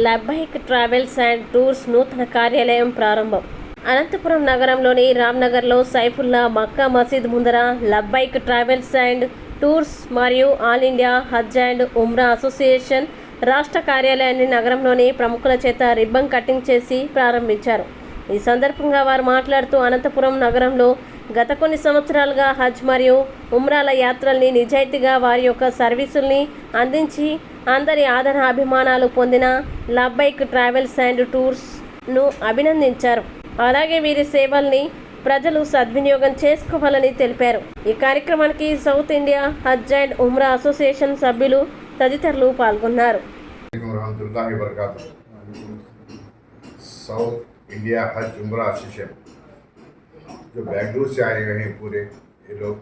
లబ్బైక్ travels and tours నూతన కార్యాలయం ప్రారంభం. అనంతపురం నగరంలోని రామ్నగర్లో సైఫుల్లా మక్కా మసీద్ ముందర లబ్బైక్ ట్రావెల్స్ అండ్ టూర్స్ మరియు all India Haj and Umrah association రాష్ట్ర కార్యాలయాన్ని నగరంలోని ప్రముఖుల చేత రిబ్బన్ కటింగ్ చేసి ప్రారంభించారు. ఈ సందర్భంగా వారు మాట్లాడుతూ అనంతపురం నగరంలో గత కొన్ని సంవత్సరాలుగా హజ్ మరియు ఉమ్రాల యాత్రల్ని నిజాయితీగా వారి యొక్క సర్వీసుల్ని అందించి అందరి ఆదరణ అభిమానాలు పొందిన లబ్బైక్ ట్రావెల్స్ అండ్ టూర్స్ను అభినందించారు. అలాగే వీరి సేవల్ని ప్రజలు సద్వినియోగం చేసుకోవాలని తెలిపారు. ఈ కార్యక్రమానికి south India Haj and Umrah association సభ్యులు తదితరులు పాల్గొన్నారు. साउथ इंडिया हज उम्रा एसोसिएशन जो बेंगलुरु से आए हुए हैं पूरे ये लोग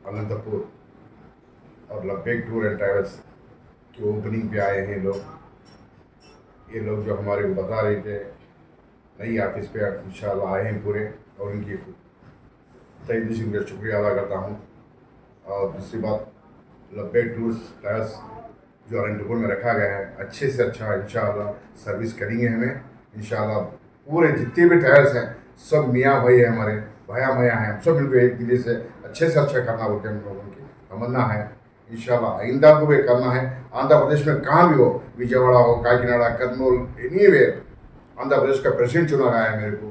अनंतपुर और लब्बैक टूर एंड ट्रैवल्स की ओपनिंग पे आए हैं लोग। ये लोग जो हमारे को बता रहे थे नई ऑफिस पे इंशाल्लाह आए हैं पूरे और उनकी तहे दिल से उनका शुक्रिया अदा करता हूँ। और दूसरी बात लब्बैक टूर्स ट्रैवल्स जो अनंतपुर में रखा गया है अच्छे से अच्छा इंशाल्लाह सर्विस करेंगे हमें इंशाल्लाह। पूरे जितने भी ट्रैवल्स हैं सब मियाँ भाई है हमारे भैया मैया हैं, हम सब मिलकर एक दिल्ली से अच्छे करना बोलते हैं हम लोगों की तमन्ना है। इंशाल्लाह आइंदा को भी करना है। आंध्र प्रदेश में कहाँ भी हो, विजयवाड़ा हो, काकीनाडा, कर्नूल, एनीवेयर आंध्र प्रदेश का प्रेसिडेंट चुना गया है मेरे को।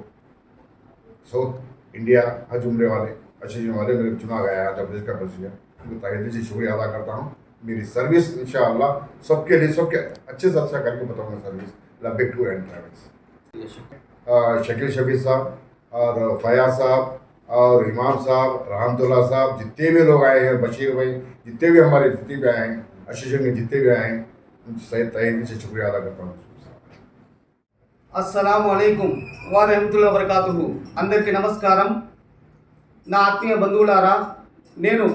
साउथ इंडिया हज उम्रे वाले एसोसिएशन वाले मेरे को चुना गया है आंध्र प्रदेश का प्रेसिडेंट। उनको तहे दिल से शुक्रिया अदा करता हूँ। मेरी सर्विस इंशाअल्लाह सबके लिए सबके अच्छे से अच्छा करके बताऊँगा service Labbaik tour and travels. Shakeel Shafi साहब और फयाज साहब और इमाम साहब, रहमतुल्लाह साहब, जितने भी लोग आए हैं, बशीर भाई, जितने भी हमारे जितने भी आए हैं एसोसिएशन में जितने भी आए हैं उनसे तहे दिल से शुक्रिया अदा करता हूँ। అస్సలాము అలైకుం వరహమతుల్లాహి వబరకాతుహు. అందరికీ నమస్కారం. నా ఆత్మీయ బంధువులారా, నేను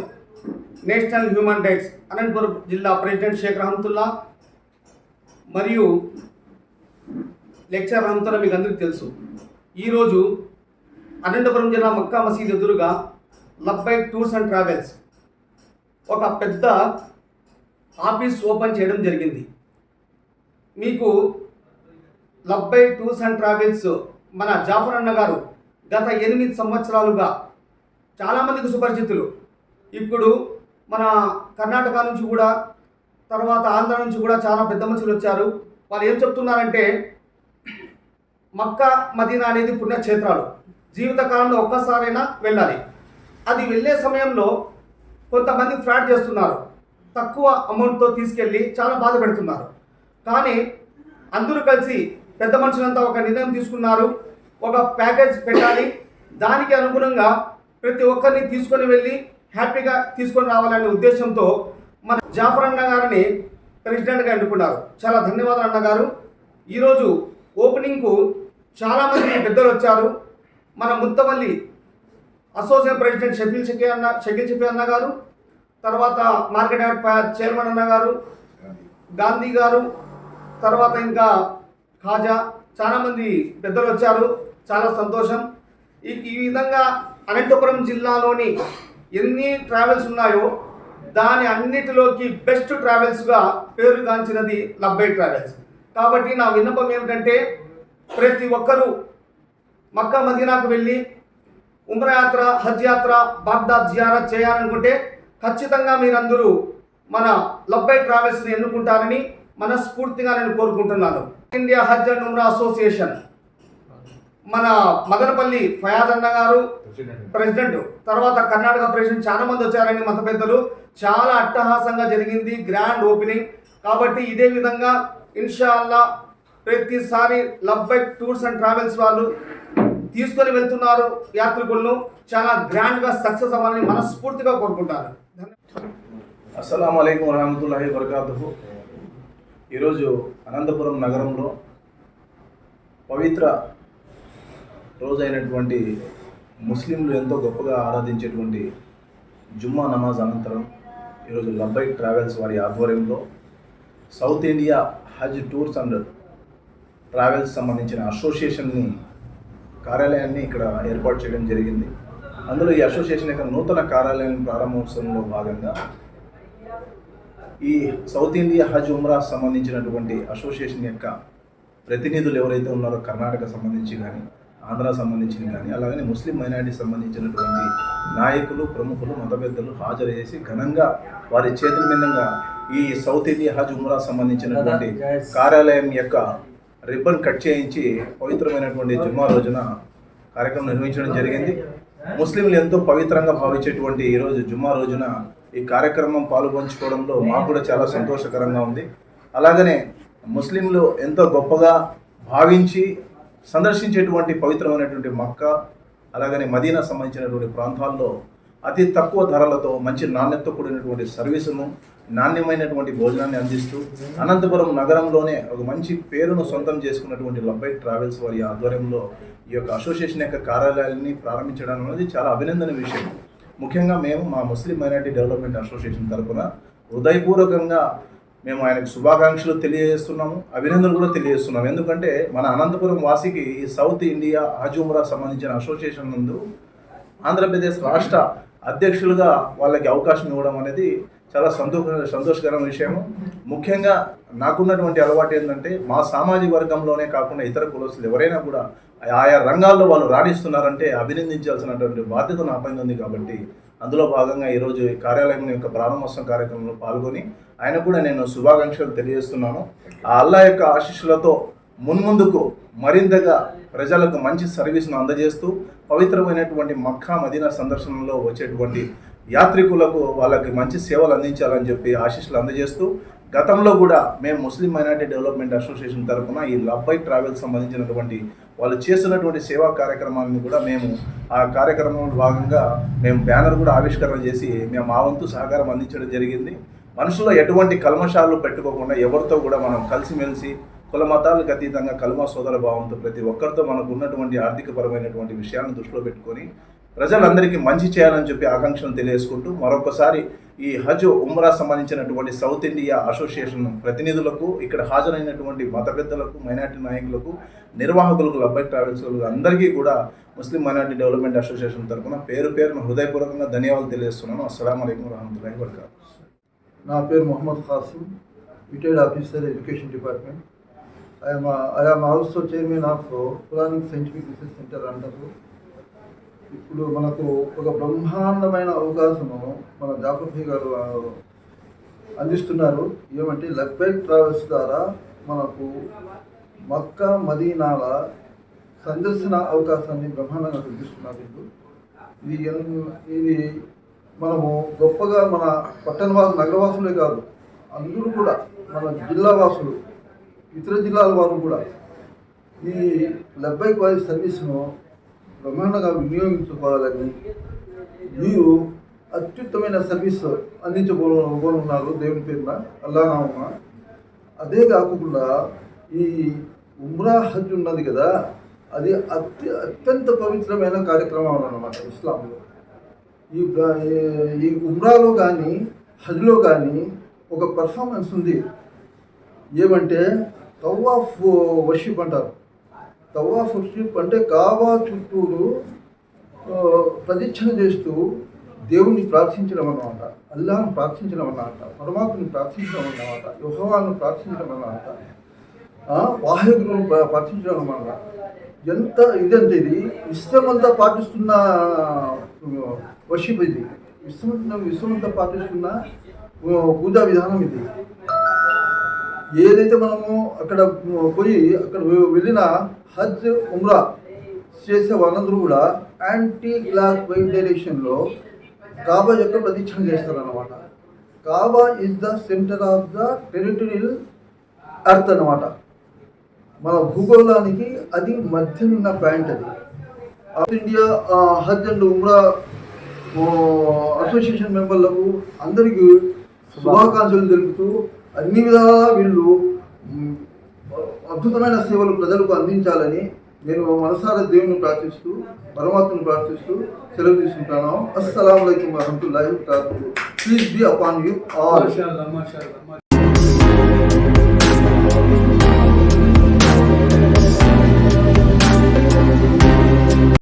నేషనల్ హ్యూమన్ రైట్స్ అనంతపురం జిల్లా ప్రెసిడెంట్ షేక్ రహమతుల్లా మరియు లెక్చర్ రహమతుల్లా మీకు అందరికీ తెలుసు. ఈరోజు అనంతపురం జిల్లా మక్కా మసీద్ ఎదురుగా లబ్బైక్ టూర్స్ అండ్ ట్రావెల్స్ ఒక పెద్ద ఆఫీస్ ఓపెన్ చేయడం జరిగింది. మీకు లబ్బైక్ టూర్స్ అండ్ ట్రావెల్స్ మన జాఫర్ అన్న గారు గత 8 సంవత్సరాలుగా చాలామందికి సుపరిచితులు. ఇప్పుడు మన కర్ణాటక నుంచి కూడా తర్వాత ఆంధ్ర నుంచి కూడా చాలా పెద్ద మనుషులు వచ్చారు. వాళ్ళు ఏం చెప్తున్నారంటే మక్కా మదీనా అనేది పుణ్యక్షేత్రాలు, జీవితకాలంలో ఒక్కసారైనా వెళ్ళాలి. అది వెళ్ళే సమయంలో కొంతమంది ఫ్రాడ్ చేస్తున్నారు, తక్కువ అమౌంట్తో తీసుకెళ్ళి చాలా బాధ పెడుతున్నారు. కానీ అందరూ కలిసి పెద్ద మనుషులంతా ఒక నిర్ణయం తీసుకున్నారు, ఒక ప్యాకేజ్ పెట్టాలి, దానికి అనుగుణంగా ప్రతి ఒక్కరిని తీసుకొని వెళ్ళి హ్యాపీగా తీసుకొని రావాలనే ఉద్దేశంతో మన జాఫర్ అన్న గారిని ప్రెసిడెంట్గా ఎన్నుకున్నారు. చాలా ధన్యవాదాలు అన్నగారు. ఈరోజు ఓపెనింగ్కు చాలామంది పెద్దలు వచ్చారు. మన ముత్తవల్లి అసోసియేషన్ ప్రెసిడెంట్ షకీల్ షఫీ అన్న గారు, తర్వాత మార్కెట్ యార్డ్ చైర్మన్ అన్న గారు, గాంధీ గారు, తర్వాత ఇంకా ఖాజా, చాలామంది పెద్దలు వచ్చారు. చాలా సంతోషం. ఈ విధంగా అనంతపురం జిల్లాలోని ఎన్ని ట్రావెల్స్ ఉన్నాయో దాని అన్నిటిలోకి బెస్ట్ ట్రావెల్స్గా పేరుగాంచినది లబ్బైక్ ట్రావెల్స్. కాబట్టి నా విన్నపం ఏమిటంటే ప్రతి ఒక్కరూ మక్కా మదీనాకు వెళ్ళి ఉమ్రా యాత్ర, హజ్ యాత్ర, బాగ్దాద్ జియారత్ చేయాలనుకుంటే ఖచ్చితంగా మీరందరూ మన లబ్బైక్ ట్రావెల్స్ని ఎన్నుకుంటారని మనస్ఫూర్తిగా నేను కోరుకుంటున్నాను. India Haj and Umrah association మన మదనపల్లి ఫయాజ్ అన్న గారు ప్రెసిడెంట్, తర్వాత కర్ణాటక ప్రెసిడెంట్ చాలా మంది వచ్చారని మత పెద్దలు. చాలా అట్టహాసంగా జరిగింది గ్రాండ్ ఓపెనింగ్. కాబట్టి ఇదే విధంగా ఇన్షాల్లా ప్రతిసారి లబ్బైక్ టూర్స్ అండ్ ట్రావెల్స్ వాళ్ళు తీసుకొని వెళ్తున్నారు యాత్రికులను, చాలా గ్రాండ్గా సక్సెస్ అవ్వాలని మనస్ఫూర్తిగా కోరుకుంటారు. అస్సలాము అలైకుం వరహమతుల్లాహి వబరకాతుహు. ఈరోజు అనంతపురం నగరంలో పవిత్ర రోజైనటువంటి ముస్లింలు ఎంతో గొప్పగా ఆరాధించేటువంటి జుమ్మా నమాజ్ అనంతరం ఈరోజు లబ్బైక్ ట్రావెల్స్ వారి ఆధ్వర్యంలో south India Hajj tours and travels సంబంధించిన అసోసియేషన్ని కార్యాలయాన్ని ఇక్కడ ఏర్పాటు చేయడం జరిగింది. అందులో ఈ అసోసియేషన్ యొక్క నూతన కార్యాలయం ప్రారంభోత్సవంలో భాగంగా ఈ సౌత్ ఇండియా హజ్ ఉమ్రా సంబంధించినటువంటి అసోసియేషన్ యొక్క ప్రతినిధులు ఎవరైతే ఉన్నారో కర్ణాటక సంబంధించి కానీ ఆంధ్ర సంబంధించిన కానీ అలాగనే ముస్లిం మైనారిటీ సంబంధించినటువంటి నాయకులు ప్రముఖులు మత పెద్దలు హాజరు చేసి ఘనంగా వారి చేతుల మీదుగా ఈ సౌత్ ఇండియా హజ్ ఉమ్రా సంబంధించినటువంటి కార్యాలయం యొక్క రిబ్బన్ కట్ చేయించి పవిత్రమైనటువంటి జుమ్మా రోజున కార్యక్రమం నిర్వహించడం జరిగింది. ముస్లింలు ఎంతో పవిత్రంగా భావించేటువంటి ఈరోజు జుమ్మా రోజున ఈ కార్యక్రమం పాల్గొంచుకోవడంలో మాకు కూడా చాలా సంతోషకరంగా ఉంది. అలాగనే ముస్లింలు ఎంతో గొప్పగా భావించి సందర్శించేటువంటి పవిత్రమైనటువంటి మక్కా అలాగనే మదీనా సంబంధించినటువంటి ప్రాంతాల్లో అతి తక్కువ ధరలతో మంచి నాణ్యతతో కూడినటువంటి సర్వీసును నాణ్యమైనటువంటి భోజనాన్ని అందిస్తూ అనంతపురం నగరంలోనే ఒక మంచి పేరును సొంతం చేసుకున్నటువంటి లబ్బైక్ ట్రావెల్స్ వారి ఆధ్వర్యంలో ఈ యొక్క అసోసియేషన్ యొక్క కార్యాలయాన్ని ప్రారంభించడం అనేది చాలా అభినందన విషయం. ముఖ్యంగా మేము మా ముస్లిం మైనారిటీ డెవలప్మెంట్ అసోసియేషన్ తరఫున హృదయపూర్వకంగా మేము ఆయనకు శుభాకాంక్షలు తెలియజేస్తున్నాము, అభినందనలు కూడా తెలియజేస్తున్నాము. ఎందుకంటే మన అనంతపురం వాసికి ఈ సౌత్ ఇండియా హజ్ ఉమ్రా సంబంధించిన అసోసియేషన్ నందు ఆంధ్రప్రదేశ్ రాష్ట్ర అధ్యక్షులుగా వాళ్ళకి అవకాశం ఇవ్వడం అనేది చాలా సంతోషకరమైన విషయము. ముఖ్యంగా నాకున్నటువంటి అలవాటు ఏంటంటే మా సామాజిక వర్గంలోనే కాకుండా ఇతర కులస్తులు ఎవరైనా కూడా ఆయా రంగాల్లో వాళ్ళు రాణిస్తున్నారంటే అభినందించాల్సినటువంటి బాధ్యత నా పైన ఉంది. కాబట్టి అందులో భాగంగా ఈరోజు ఈ కార్యాలయం యొక్క ప్రారంభోత్సవం కార్యక్రమంలో పాల్గొని ఆయన కూడా నేను శుభాకాంక్షలు తెలియజేస్తున్నాను. ఆ అల్లా యొక్క ఆశీస్సులతో మున్ముందుకు మరింతగా ప్రజలకు మంచి సర్వీస్ను అందజేస్తూ పవిత్రమైనటువంటి మక్కా మదీనా సందర్శనలో వచ్చేటువంటి యాత్రికులకు వాళ్ళకి మంచి సేవలు అందించాలని చెప్పి ఆశీస్సులు అందజేస్తూ గతంలో కూడా మేము ముస్లిం మైనారిటీ డెవలప్మెంట్ అసోసియేషన్ తరఫున ఈ లబ్బైక్ ట్రావెల్స్ సంబంధించినటువంటి వాళ్ళు చేస్తున్నటువంటి సేవా కార్యక్రమాలను కూడా మేము ఆ కార్యక్రమంలో భాగంగా మేము బ్యానర్ కూడా ఆవిష్కరణ చేసి మేము మా వంతు సహకారం అందించడం జరిగింది. మనుషుల్లో ఎటువంటి కల్మషాలు పెట్టుకోకుండా ఎవరితో కూడా మనం కలిసిమెలిసి కుల మతాలకు అతీతంగా కల్మా సోదర భావంతో ప్రతి ఒక్కరితో మనకు ఉన్నటువంటి ఆర్థికపరమైనటువంటి విషయాలను దృష్టిలో పెట్టుకొని ప్రజలందరికీ మంచి చేయాలని చెప్పి ఆకాంక్షలు తెలియజేసుకుంటూ మరొకసారి ఈ హజ్ ఉమ్రా సంబంధించినటువంటి సౌత్ ఇండియా అసోసియేషన్ ప్రతినిధులకు ఇక్కడ హాజరైనటువంటి మత పెద్దలకు మైనార్టీ నాయకులకు నిర్వాహకులకు లబ్బైక్ ట్రావెల్స్ అందరికీ కూడా ముస్లిం మైనార్టీ డెవలప్మెంట్ అసోసియేషన్ తరఫున పేరున హృదయపూర్వకంగా ధన్యవాదాలు తెలియజేస్తున్నాను. అస్సలాము అలైకుం వరహమతుల్లాహి వబరకాతుహు. నా పేరు Mohammed Khasim, retired officer education department. I am also chairman of Quranic Scientific Research Center అంటారు. ఇప్పుడు మనకు ఒక బ్రహ్మాండమైన అవకాశము మన జాఫర్ భాయ్ గారు అందిస్తున్నారు. ఏమంటే లబ్బైక్ ట్రావెల్స్ ద్వారా మనకు మక్కా మదీనాల సందర్శన అవకాశాన్ని బ్రహ్మాండంగా కల్పిస్తున్నారు. ఇది మనము గొప్పగా మన పట్టణవాసులు నగరవాసులే కాదు, అందరూ కూడా మన జిల్లా వాసులు ఇతర జిల్లాల వారు కూడా ఈ లబ్బైక్ వారి సర్వీస్ను బ్రహ్మాండంగా వినియోగించుకోవాలని మీరు అత్యుత్తమైన సర్వీస్ అందించబోనున్నారు దేవుని పేరున అల్లానామా. అదే కాకుండా ఈ ఉమ్రా హజ్ ఉన్నది కదా, అది అత్యంత పవిత్రమైన కార్యక్రమం అన్నమాట ఇస్లాంలో. ఈ ఉమ్రాలో కానీ హజ్లో కానీ ఒక పర్ఫార్మెన్స్ ఉంది. ఏమంటే తవాఫ్ వర్షిప్ అంటారు. తవాఫ్ వర్షిప్ అంటే కాబా చుట్టూరు ప్రదక్షిణ చేస్తూ దేవుణ్ణి ప్రార్థించడం అన్నమాట, అల్లాహ్ను ప్రార్థించడం అన్నమాట, పరమాత్మని ప్రార్థించడం అన్నమాట, యెహోవాను ప్రార్థించడం అన్నమాట, వాహ్యగురువును ప్రార్థించడం అన్నమాట. ఎంత ఇదంటే ఇది విశ్వమంతా పాటిస్తున్న వర్షిప్, ఇది విశ్వమంతా పాటిస్తున్న పూజా విధానం ఇది. ఏదైతే మనము అక్కడ వెళ్ళిన హజ్ ఉమ్రా చేసే వాళ్ళందరూ కూడా యాంటీ క్లాక్ వైజ్ డైరెక్షన్లో కాబా యొక్క ప్రదక్షిణ చేస్తారన్నమాట. Kaaba is the centre of the territorial earth అన్నమాట. మన భూగోళానికి అది మధ్య ఉన్న పాయింట్. అది All India Haj and Umrah Association మెంబర్లకు అందరికీ శుభాకాంక్షలు తెలుపుతూ అన్ని విధాలా వీళ్ళు అద్భుతమైన సేవలు ప్రజలకు అందించాలని నేను మనసారా దేవుని ప్రార్థిస్తూ పరమాత్మను ప్రార్థిస్తూ సెలవు తీసుకుంటాను. అస్సలాము అలైకుం వరహమతుల్లాహి వబరకాతుహు. Please be upon you all.